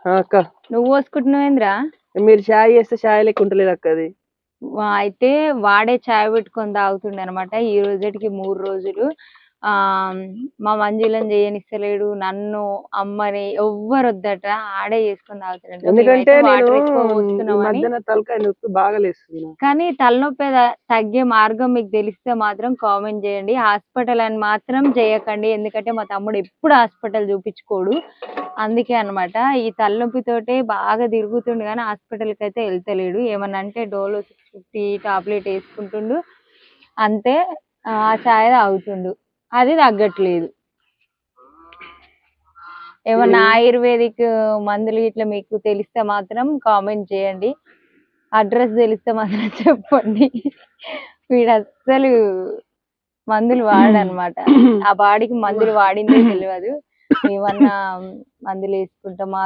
అక్క నువ్వు పోసుకుంటున్నావేంద్రా? మీరు చాయ్ చేస్తే చాయ్ లెక్క ఉంటలేదు అక్క అది. అయితే వాడే చాయ్ పెట్టుకొని తాగుతుండే అనమాట. ఈ రోజుటికి 3 రోజులు. మా మంజులను చేయనిస్తలేడు, నన్ను అమ్మని ఎవ్వరు వద్దట, ఆడే చేసుకొని తాగుతాడంట. ఎందుకంటే మేమైతే నేను వాటర్ ఎక్కువ ఈ పోస్తున్నామని. మధ్యన తలకాయ నొప్పి బాగా లేస్తుంది నాకు. కానీ తలనొప్పి తగ్గే మార్గం మీకు తెలిస్తే మాత్రం కామెంట్ చేయండి. హాస్పిటల్ అని మాత్రం చేయకండి, ఎందుకంటే మా తమ్ముడు ఎప్పుడు హాస్పిటల్ చూపించుకోడు. అందుకే అన్నమాట. ఈ తలనొప్పితోటే బాగా తిరుగుతుండు కానీ హాస్పిటల్కి అయితే వెళ్తలేడు. ఏమన్నా అంటే డోలో 650 టాబ్లెట్ వేసుకుంటుండు అంతే. ఆ చాయ్ తాగుతుండు, అది తగ్గట్లేదు. ఏమన్నా ఆయుర్వేదిక్ మందులు ఇట్లా మీకు తెలిస్తే మాత్రం కామెంట్ చేయండి. అడ్రస్ తెలిస్తే మాత్రం చెప్పండి. వీడు అస్సలు మందులు వాడనమాట. ఆ బాడీకి మందులు వాడిందే తెలియదు. ఏమన్నా మందులు వేసుకుంటామా